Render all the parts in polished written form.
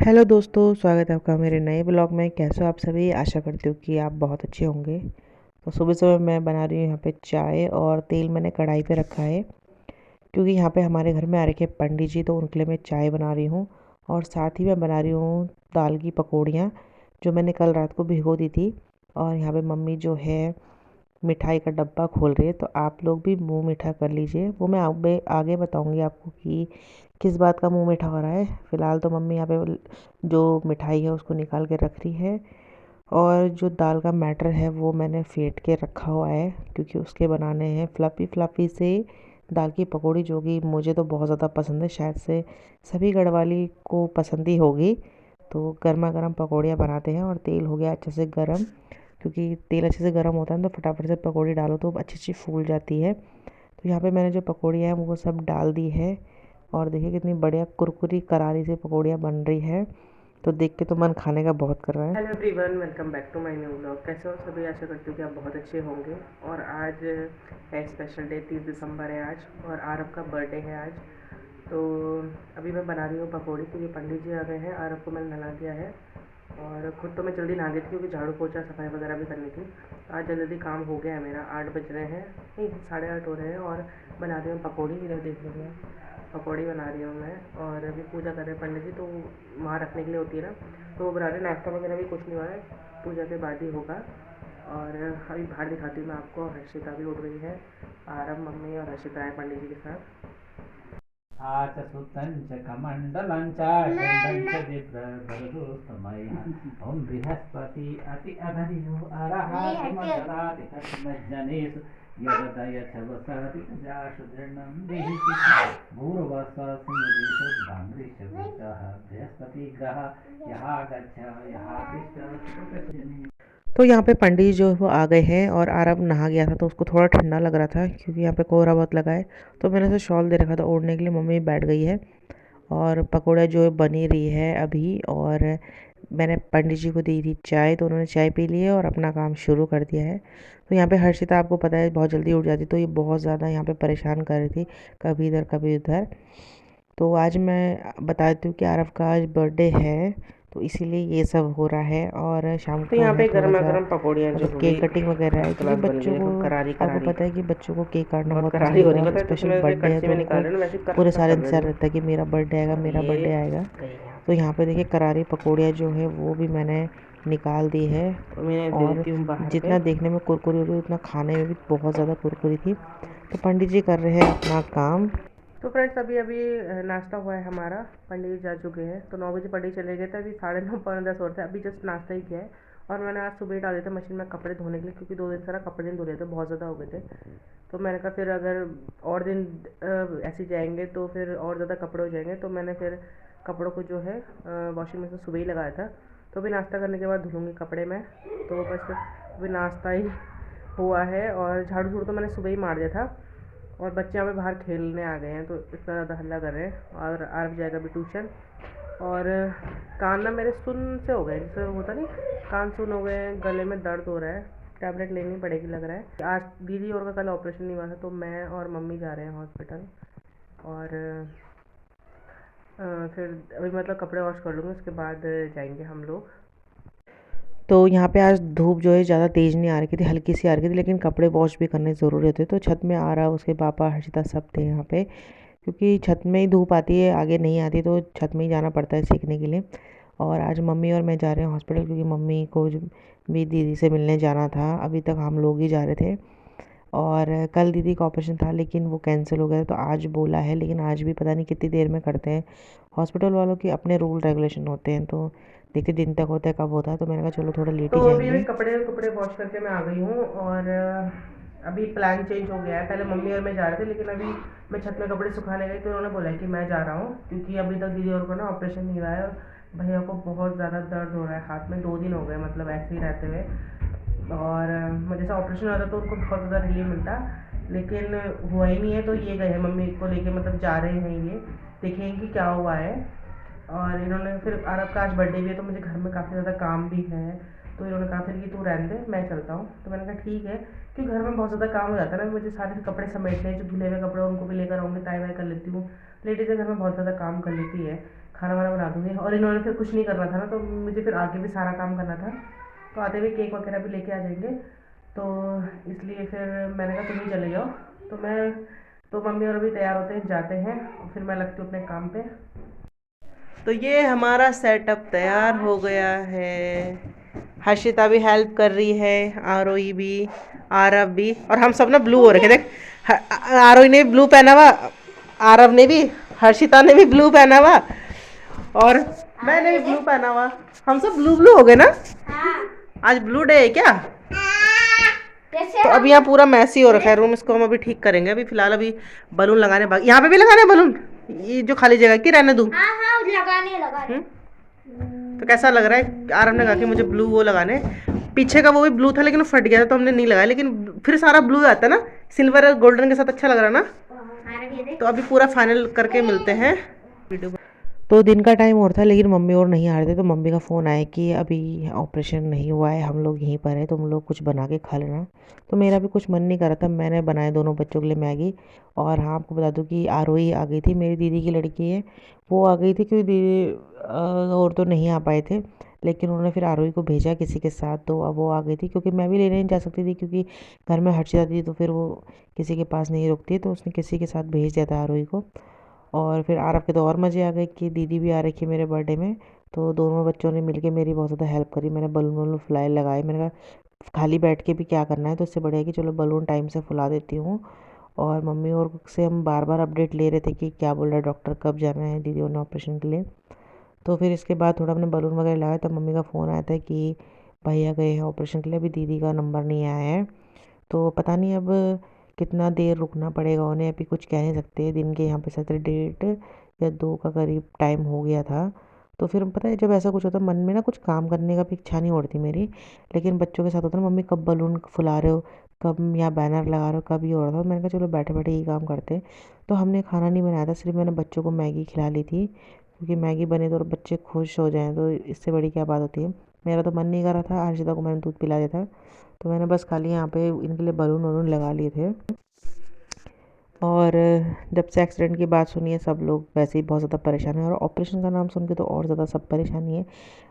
Hello दोस्तों, स्वागत है आपका मेरे नए ब्लॉग में। कैसे हो आप सभी? आशा करती हूँ कि आप बहुत अच्छे होंगे। तो सुबह सुबह मैं बना रही हूँ यहाँ पे चाय, और तेल मैंने कढ़ाई पे रखा है क्योंकि यहाँ पे हमारे घर में आ रखे पंडित जी, तो उनके लिए मैं चाय बना रही हूँ। और साथ ही मैं बना रही हूँ दाल की पकौड़ियाँ, जो मैंने कल रात को भिगो दी थी। और यहाँ पे मम्मी जो है मिठाई का डब्बा खोल रही है, तो आप लोग भी मुंह मीठा कर लीजिए। वो मैं आगे बताऊंगी आपको कि किस बात का मुंह मीठा हो रहा है। फ़िलहाल तो मम्मी यहाँ पे जो मिठाई है उसको निकाल के रख रही है, और जो दाल का मैटर है वो मैंने फेंट के रखा हुआ है क्योंकि उसके बनाने हैं फ्लफ़ी फ्लफ़ी से दाल की पकौड़ी, जो कि मुझे तो बहुत ज़्यादा पसंद है। शायद से सभी गढ़वाली को पसंद ही होगी। तो गर्मा गर्म पकौड़ियाँ बनाते हैं, और तेल हो गया अच्छे से गर्म, क्योंकि तेल अच्छे से गर्म होता है तो फटाफट से पकौड़ी डालो तो अच्छी अच्छी फूल जाती है। तो यहाँ पे मैंने जो पकौड़ियाँ हैं वो सब डाल दी है, और देखिए कितनी बढ़िया कुरकुरी करारी सी पकौड़ियाँ बन रही है। तो देख के तो मन खाने का बहुत कर रहा है। Hello everyone, welcome back to my new blog. कैसे हो सभी? आशा करती हूँ कि आप बहुत अच्छे होंगे। और आज है स्पेशल डे, 30 दिसंबर है आज, और आरव का बर्थडे है आज। तो अभी मैं बना रही हूँ पकौड़ी, क्योंकि पंडित जी आ गए हैं। आरव को मैंने नहला दिया है, और खुद तो मैं जल्दी नहा गई थी क्योंकि झाड़ू पोछा सफाई वगैरह भी करनी थी। आज जल्दी जल्दी काम हो गया है मेरा। 8 बज रहे हैं, नहीं 8:30 हो रहे हैं, और बना रही हूँ पकौड़ी। इधर देख लीजिए, पकौड़ी बना रही हूँ मैं। और अभी पूजा कर रहे हैं पंडित जी, तो वहाँ रखने के लिए होती है ना, तो वो बना रहे। नाश्ता वगैरह भी कुछ नहीं हुआ है, पूजा के बाद ही होगा। और अभी बाहर दिखाती हूँ मैं आपको। हर्षिता भी उठ गई है। आरव, मम्मी और हर्षिता है पंडित जी के साथ। आचसुतं च कमण्डलं च गन्धं च बिभ्रभरतोस्तमयः ॐ बृहस्पति अति अधर्यो अरहात्मजराति कस्मज्जनेषु यददयथ वसति जाषु दृढं विहिति भूर्वस्व सिंहदेशो दामृशवृतः बृहस्पति ग्रह यः गच्छ यः तिष्ठ। तो यहाँ पे पंडित जी जो है वो आ गए हैं, और आरव नहा गया था तो उसको थोड़ा ठंडा लग रहा था क्योंकि यहाँ पे कोहरा बहुत लगा है। तो मैंने उसे शॉल दे रखा था ओढ़ने के लिए। मम्मी बैठ गई है, और पकौड़ा जो है बनी रही है अभी। और मैंने पंडित जी को दी थी चाय, तो उन्होंने चाय पी ली है और अपना काम शुरू कर दिया है। तो यहाँ पे हर्षिता, आपको पता है, बहुत जल्दी उठ जाती, तो ये बहुत ज़्यादा यहाँ पे परेशान कर रही थी, कभी इधर कभी उधर। तो आज मैं बता देती हूँ कि आरव का आज बर्थडे है, तो इसीलिए ये सब हो रहा है। और शाम तो को यहाँ है पे थोड़ा गर्मा सा गर्म पकौड़ियाँ जो मतलब होगी, केक कटिंग वगैरह है, फर्स्ट क्योंकि क्लास बन गई, बच्चों को, देखो करारी आपको करारी। पता है कि बच्चों को केक काटना बहुत बहुत करारी पसंद हो होता रही है, है, और पता है? तो स्पेशल मैं इसे बर्थडे है कड़छी तो में निकाल उनको रही हूँ, वैसे कर पूरे कर सारे कर रही इंतज़ार हूँ। रहता है कि मेरा बर्थडे आएगा, और मेरा ये बर्थडे आएगा। गई यहाँ तो पे। यहाँ पे देखिए करारी पकौड़ियाँ जो है वो भी मैंने निकाल दी है। और मैं दे और देती हूँ बाहर पे। जितना देखने में कुरकुरी हो रही उतना खाने में भी बहुत ज़्यादा कुरकुरी थी। तो पंडित जी कर रहे हैं अपना काम। तो फ्रेंड्स, अभी अभी नाश्ता हुआ है हमारा। पंडित जी जा चुके हैं, तो 9 बजे पंडित चले गए थे। अभी 9:30 10 हो रहे थे, अभी जस्ट नाश्ता ही किया है। और मैंने आज सुबह ही डाले थे मशीन में कपड़े धोने के लिए, क्योंकि 2 दिन से ना कपड़े नहीं धो रहे थे, बहुत ज़्यादा हो गए थे। तो मैंने कहा फिर अगर और दिन ऐसे जाएंगे तो फिर और ज़्यादा कपड़े हो जाएंगे, तो मैंने फिर कपड़ों को जो है वॉशिंग मशीन सुबह ही लगाया था। तो अभी नाश्ता करने के बाद धुलूँगी कपड़े में। तो बस अभी नाश्ता ही हुआ है, और झाड़ू झूड़ तो मैंने सुबह ही मार दिया था। और बच्चे यहाँ पे बाहर खेलने आ गए हैं, तो इतना ज़्यादा हल्ला कर रहे हैं। और आरव जाएगा भी ट्यूशन। और कान ना मेरे सुन से हो गए, जैसे होता नहीं, कान सुन हो गए हैं, गले में दर्द हो रहा है। टैबलेट लेनी पड़ेगी लग रहा है। आज दीदी और का कल ऑपरेशन नहीं हुआ था, तो मैं और मम्मी जा रहे हैं हॉस्पिटल। और फिर अभी मतलब कपड़े वॉश कर लूँगी, उसके बाद जाएंगे हम लोग। तो यहाँ पे आज धूप जो है ज़्यादा तेज़ नहीं आ रही थी, हल्की सी आ रही थी, लेकिन कपड़े वॉश भी करने ज़रूरी होते। तो छत में आ रहा, उसके पापा हर्षिता सब थे यहाँ पे, क्योंकि छत में ही धूप आती है, आगे नहीं आती, तो छत में ही जाना पड़ता है सीखने के लिए। और आज मम्मी और मैं जा रहे हैं हॉस्पिटल, क्योंकि मम्मी को भी दीदी से मिलने जाना था। अभी तक हम लोग ही जा रहे थे, और कल दीदी का ऑपरेशन था लेकिन वो कैंसिल हो गया, तो आज बोला है, लेकिन आज भी पता नहीं कितनी देर में करते हैं। हॉस्पिटल वालों के अपने रूल रेगुलेशन होते हैं, तो देखते दिन तक होता है कब होता है। तो मैंने कहा चलो थोड़ा लेट तो ही अभी जाएंगे। कपड़े कपड़े वॉश करके मैं आ गई हूँ। और अभी प्लान चेंज हो गया है। पहले मम्मी और मैं जा रहे थे, लेकिन अभी मैं छत में कपड़े सुखाने गई, तो उन्होंने बोला है कि मैं जा रहा हूँ, क्योंकि अभी तक दीदी और को ना ऑपरेशन नहीं हुआ है। और भैया को बहुत ज़्यादा दर्द हो रहा है हाथ में, 2 दिन हो गए मतलब ऐसे ही रहते हुए। और जैसे ऑपरेशन होता तो उनको बहुत ज़्यादा रिलीफ मिलता, लेकिन हुआ ही नहीं है। तो ये गए हैं मम्मी को लेके, मतलब जा रहे हैं ये, देखेंगे कि क्या हुआ है। और इन्होंने फिर आरव का आज बर्थडे भी है, तो मुझे घर में काफ़ी ज़्यादा काम भी है। तो इन्होंने कहा फिर कि तू रहने दे, मैं चलता हूँ। तो मैंने कहा ठीक है, क्योंकि घर में बहुत ज़्यादा काम हो जाता है ना, मुझे सारे कपड़े समेटने हैं, जो धुले हुए कपड़े उनको भी लेकर आऊँगी, ताई वाई कर लेती हूँ। लेडीज़ घर में बहुत ज़्यादा काम कर लेती है, खाना वाना बना दूँगी। और इन्होंने फिर कुछ नहीं करना था ना, तो मुझे फिर आगे भी सारा काम करना था, तो आते हुए केक वगैरह भी लेके आ जाएंगे, तो इसलिए फिर मैंने कहा तुम ही चले जाओ। तो मम्मी और भी तैयार होते हैं, जाते हैं, और फिर मैं लगती हूँ अपने काम पे। तो ये हमारा सेटअप तैयार हो गया है। हर्षिता भी हेल्प कर रही है, आरोही भी, आरव भी, और हम सब ना ब्लू हो रखे। देख, आरोही ने भी ब्लू पहना हुआ, आरव ने भी, हर्षिता ने भी ब्लू पहना हुआ, और मैंने भी ब्लू पहना हुआ। हम सब ब्लू ब्लू हो गए ना। आज ब्लू डे है क्या? तो अभी यहाँ पूरा मैसी हो रखा है रूम, इसको हम अभी ठीक करेंगे। अभी फिलहाल अभी बलून लगाने बाकी, यहाँ पे भी लगाने बलून, ये जो खाली जगह की रहने दूँ? लगाने। तो कैसा लग रहा है? आरव ने कहा कि मुझे ब्लू वो लगाने, पीछे का वो भी ब्लू था लेकिन वो फट गया था, तो हमने नहीं लगाया, लेकिन फिर सारा ब्लू आता है ना, सिल्वर और गोल्डन के साथ अच्छा लग रहा है ना। तो अभी पूरा फाइनल करके मिलते हैं वीडियो। तो दिन का टाइम और था, लेकिन मम्मी और नहीं आ रहे थे, तो मम्मी का फ़ोन आया कि अभी ऑपरेशन नहीं हुआ है, हम लोग यहीं पर हैं, तुम लोग कुछ बना के खा लेना। तो मेरा भी कुछ मन नहीं कर रहा था, मैंने बनाए दोनों बच्चों के लिए मैगी। और हाँ, आपको बता दूं कि आरोही आ गई थी, मेरी दीदी की लड़की है, वो आ गई थी, क्योंकि दीदी और तो नहीं आ पाए थे, लेकिन उन्होंने फिर आरोही को भेजा किसी के साथ, तो अब वो आ गई थी, क्योंकि मैं भी लेने नहीं जा सकती थी, क्योंकि घर में हट जाती थी, तो फिर वो किसी के पास नहीं रुकती, तो उसने किसी के साथ भेज दिया था आरोही को। और फिर आरव के तो और मज़े आ गए कि दीदी भी आ रखी है मेरे बर्थडे में, तो दोनों बच्चों ने मिलके मेरी बहुत ज़्यादा हेल्प करी। मैंने बलून वलून फुलाए लगाए, मैंने कहा खाली बैठ के भी क्या करना है, तो इससे बढ़िया कि चलो बलून टाइम से फुला देती हूँ। और मम्मी और से हम बार बार अपडेट ले रहे थे कि क्या बोल रहा है डॉक्टर, कब जाना है दीदी ने ऑपरेशन के लिए। तो फिर इसके बाद थोड़ा हमने बलून वगैरह लगाया, तब मम्मी का फ़ोन आया था कि भैया गए हैं ऑपरेशन के लिए, अभी दीदी का नंबर नहीं आया है, तो पता नहीं अब कितना देर रुकना पड़ेगा उन्हें, अभी कुछ कह नहीं सकते। दिन के यहाँ पे 1 या 2 का करीब टाइम हो गया था। तो फिर पता है, जब ऐसा कुछ होता है मन में ना कुछ काम करने का भी इच्छा नहीं होती मेरी, लेकिन बच्चों के साथ होता है ना, मम्मी कब बलून फुला रहे हो, कब यहाँ बैनर लगा रहे हो, कब ये हो रहा था। मैंने कहा चलो बैठे बैठे ये काम करते। तो हमने खाना नहीं बनाया था, सिर्फ मैंने बच्चों को मैगी खिला ली थी, क्योंकि मैगी बने तो बच्चे खुश हो जाएँ, तो इससे बड़ी क्या बात होती है। मेरा तो मन नहीं कर रहा था, हर्षिता को मैंने दूध पिला दिया था, तो मैंने बस खाली यहाँ पे इनके लिए बलून वलून लगा लिए थे। और जब से एक्सीडेंट की बात सुनी है, सब लोग वैसे ही बहुत ज़्यादा परेशान हैं, और ऑपरेशन का नाम सुन के तो और ज़्यादा सब परेशानी है।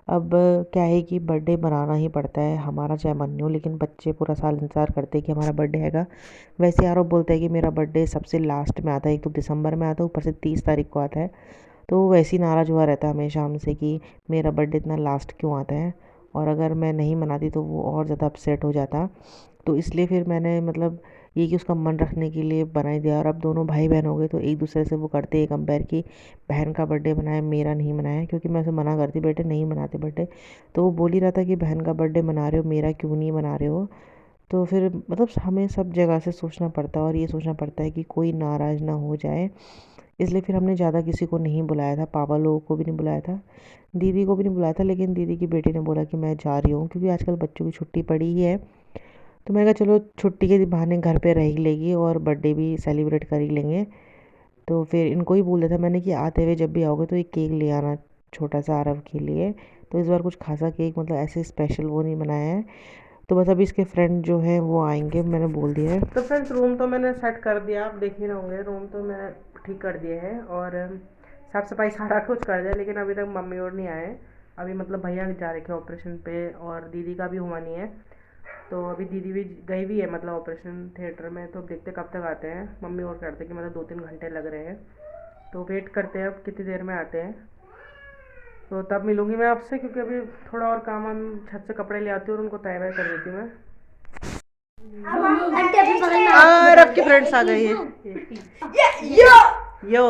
अब क्या है कि बर्थडे मनाना ही पड़ता है हमारा, चाहे मन नहीं हो, लेकिन बच्चे पूरा साल इंतज़ार करते हैं कि हमारा बर्थडे हैगा। वैसे यार वो बोलते हैं कि मेरा बर्थडे सबसे लास्ट में आता है, एक तो दिसंबर में आता है, ऊपर से 30 तारीख को आता है, तो वो वैसे ही नाराज़ हुआ रहता है हमेशा हमसे कि मेरा बर्थडे इतना लास्ट क्यों आता है, और अगर मैं नहीं मनाती तो वो और ज़्यादा अपसेट हो जाता। तो इसलिए फिर मैंने मतलब ये कि उसका मन रखने के लिए बना ही दिया। और अब दोनों भाई बहन हो गए, तो एक दूसरे से वो करते हैं कंपेयर कि बहन का बर्थडे मनाया, मेरा नहीं मनाया, क्योंकि मैं उसे मना करती बेटे नहीं मनाते बर्थडे, तो वो बोल ही रहा था कि बहन का बर्थडे मना रहे हो, मेरा क्यों नहीं मना रहे हो। तो फिर मतलब हमें सब जगह से सोचना पड़ता है, और ये सोचना पड़ता है कि कोई नाराज़ ना हो जाए, इसलिए फिर हमने ज़्यादा किसी को नहीं बुलाया था, पापा लोगों को भी नहीं बुलाया था, दीदी को भी नहीं बुलाया था, लेकिन दीदी की बेटी ने बोला कि मैं जा रही हूँ, क्योंकि आजकल बच्चों की छुट्टी पड़ी ही है। तो मैंने कहा चलो छुट्टी के बहाने घर पे रह ही लेगी, और बर्थडे भी सेलिब्रेट कर ही लेंगे। तो फिर इनको ही बोल दिया था मैंने कि आते हुए जब भी आओगे तो एक केक ले आना, छोटा सा आरव के लिए। तो इस बार कुछ खासा केक मतलब ऐसे स्पेशल वो नहीं बनाया है। तो बस अभी इसके फ्रेंड जो हैं वो आएंगे, मैंने बोल दिया है। तो फ्रेंड्स रूम तो मैंने सेट कर दिया, आप देख ही रहे होंगे, रूम तो मैंने ठीक कर दिए हैं, और साफ़ सफाई सारा कुछ कर दिया, लेकिन अभी तक मम्मी और नहीं आए। अभी मतलब भैया जा रखे ऑपरेशन पे, और दीदी का भी हुआ नहीं है, तो अभी दीदी भी गई भी है मतलब ऑपरेशन थिएटर में। तो देखते कब तक आते हैं। मम्मी और कहते कि मतलब 2-3 घंटे लग रहे हैं, तो वेट करते हैं अब कितनी देर में आते हैं, तो तब मिलूँगी मैं आपसे, क्योंकि अभी थोड़ा और काम हम छत से कपड़े ले आती हूँ और उनको तय वय कर देती हूँ मैं। और आपकी फ्रेंड्स आ गई है, यो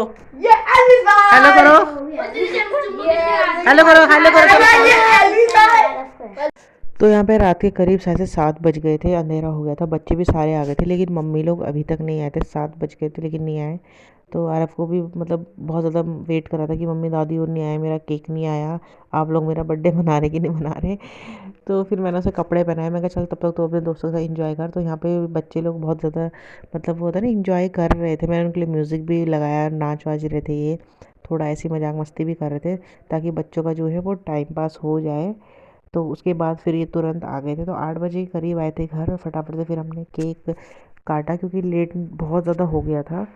हेलो करो, हेलो करो, हेलो करो। तो यहाँ पे रात के करीब 7:30 बज गए थे, अंधेरा हो गया था, बच्चे भी सारे आ गए थे, लेकिन मम्मी लोग अभी तक नहीं आए थे। 7 बज गए थे लेकिन नहीं आए। तो आरव को भी मतलब बहुत ज़्यादा वेट कर रहा था कि मम्मी दादी और नहीं आए, मेरा केक नहीं आया, आप लोग मेरा बर्थडे मना रहे कि नहीं मना रहे। तो फिर मैंने उसे कपड़े पहनाए, मैं कहा चल तब तक तो अपने दोस्तों के साथ इंजॉय कर। तो यहाँ पे बच्चे लोग बहुत ज़्यादा मतलब वो होता है ना इंजॉय कर रहे थे, मैंने उनके लिए म्यूज़िक भी लगाया, नाच वाच रहे थे, ये थोड़ा ऐसी मजाक मस्ती भी कर रहे थे, ताकि बच्चों का जो है वो टाइम पास हो जाए। तो उसके बाद फिर ये तुरंत आ गए थे। तो 8 बजे के करीब आए थे घर, फटाफट से फिर हमने केक काटा क्योंकि लेट बहुत ज़्यादा हो गया था।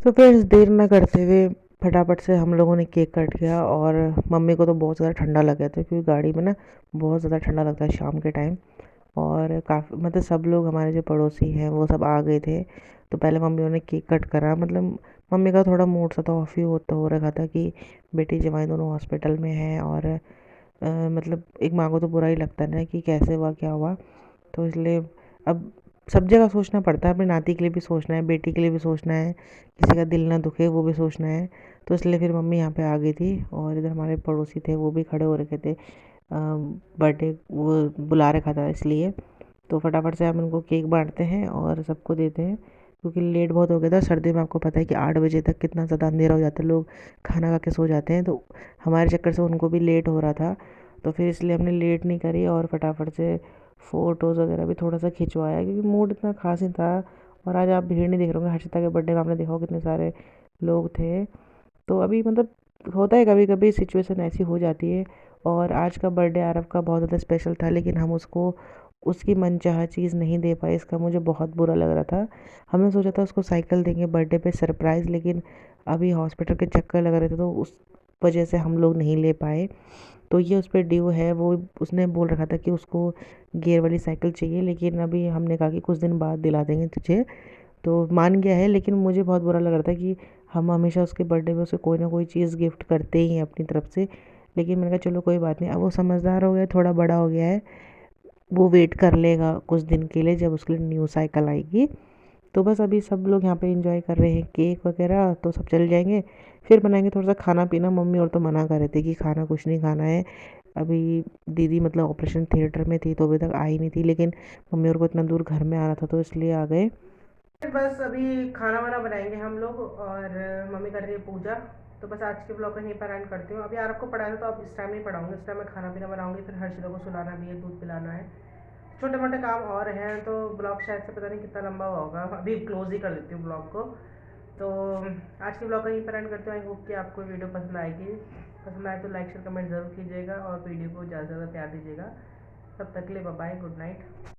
तो फिर देर न करते हुए फटाफट से हम लोगों ने केक कट किया। और मम्मी को तो बहुत ज़्यादा ठंडा लग गया था क्योंकि गाड़ी में ना बहुत ज़्यादा ठंडा लगता है शाम के टाइम। और काफ़ी मतलब सब लोग हमारे जो पड़ोसी हैं वो सब आ गए थे। तो पहले मम्मियों ने केक कट करा, मतलब मम्मी का थोड़ा मूड सा था ऑफ ही होता हो रखा था कि बेटी जमाई दोनों हॉस्पिटल में हैं। और मतलब एक माँ को तो बुरा ही लगता है ना कि कैसे हुआ क्या हुआ। तो इसलिए अब सब जगह सोचना पड़ता है, अपनी नाती के लिए भी सोचना है, बेटी के लिए भी सोचना है, किसी का दिल ना दुखे वो भी सोचना है। तो इसलिए फिर मम्मी यहाँ पे आ गई थी और इधर हमारे पड़ोसी थे वो भी खड़े हो रखे थे, बर्थडे वो बुला रखा था इसलिए। तो फटाफट से हम उनको केक बांटते हैं और सबको देते हैं क्योंकि लेट बहुत हो गया था। सर्दी में आपको पता है कि 8 बजे तक कितना ज़्यादा अंधेरा हो जाता है, लोग खाना खा के सो जाते हैं। तो हमारे चक्कर से उनको भी लेट हो रहा था, तो फिर इसलिए हमने लेट नहीं करी और फटाफट से फ़ोटोज़ वगैरह भी थोड़ा सा खिंचवाया क्योंकि मूड इतना खास नहीं था। और आज आप भीड़ नहीं देख रहे होंगे, हर्षिता के बर्थडे में आपने देखा होगा कितने सारे लोग थे। तो अभी मतलब होता है कभी कभी सिचुएशन ऐसी हो जाती है। और आज का बर्थडे आरव का बहुत ज़्यादा स्पेशल था लेकिन हम उसको उसकी मनचाहा चीज़ नहीं दे पाए, इसका मुझे बहुत बुरा लग रहा था। हमने सोचा था उसको साइकिल देंगे बर्थडे पे सरप्राइज़, लेकिन अभी हॉस्पिटल के चक्कर लग रहे थे तो उस वजह से हम लोग नहीं ले पाए। तो ये उस पर ड्यू है, वो उसने बोल रखा था कि उसको गियर वाली साइकिल चाहिए, लेकिन अभी हमने कहा कि कुछ दिन बाद दिला देंगे तुझे। तो मान गया है, लेकिन मुझे बहुत बुरा लग रहा था कि हम हमेशा उसके बर्थडे पे उसे कोई ना कोई चीज़ गिफ्ट करते ही हैं अपनी तरफ से। लेकिन मैंने कहा चलो कोई बात नहीं, अब वो समझदार हो गया है, थोड़ा बड़ा हो गया है, वो वेट कर लेगा कुछ दिन के लिए जब उसके लिए न्यू साइकिल आएगी। तो बस अभी सब लोग यहाँ पे एंजॉय कर रहे हैं केक वगैरह, तो सब चल जाएंगे फिर बनाएंगे थोड़ा सा खाना पीना। मम्मी और तो मना कर रहे थे कि खाना कुछ नहीं खाना है अभी। दीदी मतलब ऑपरेशन थिएटर में थी तो अभी तक आई नहीं थी, लेकिन मम्मी और को इतना दूर घर में आना था तो इसलिए आ गए। बस अभी खाना वाना बनाएंगे हम लोग और मम्मी कर रही है पूजा। तो बस आज के ब्लॉग का यहीं पर एंड करती हूँ। अभी आरव को पढ़ाया था तो अब इस टाइम नहीं पढ़ाऊंगी, इस टाइम मैं खाना पीना बनाऊंगी, फिर हर्षिता को सुलाना भी है, दूध पिलाना है, छोटे मोटे काम और हैं। तो ब्लॉग शायद से पता नहीं कितना लंबा हुआ होगा, अभी क्लोज ही कर देती हूँ ब्लॉग को। तो आज के ब्लॉग का यहीं पर एंड करते हूँ। आई होप कि आपको वीडियो पसंद आएगी, पसंद आए तो लाइक शेयर कमेंट ज़रूर कीजिएगा और वीडियो को ज़्यादा से ज़्यादा प्यार दीजिएगा। तब तक के लिए बाय बाय, गुड नाइट।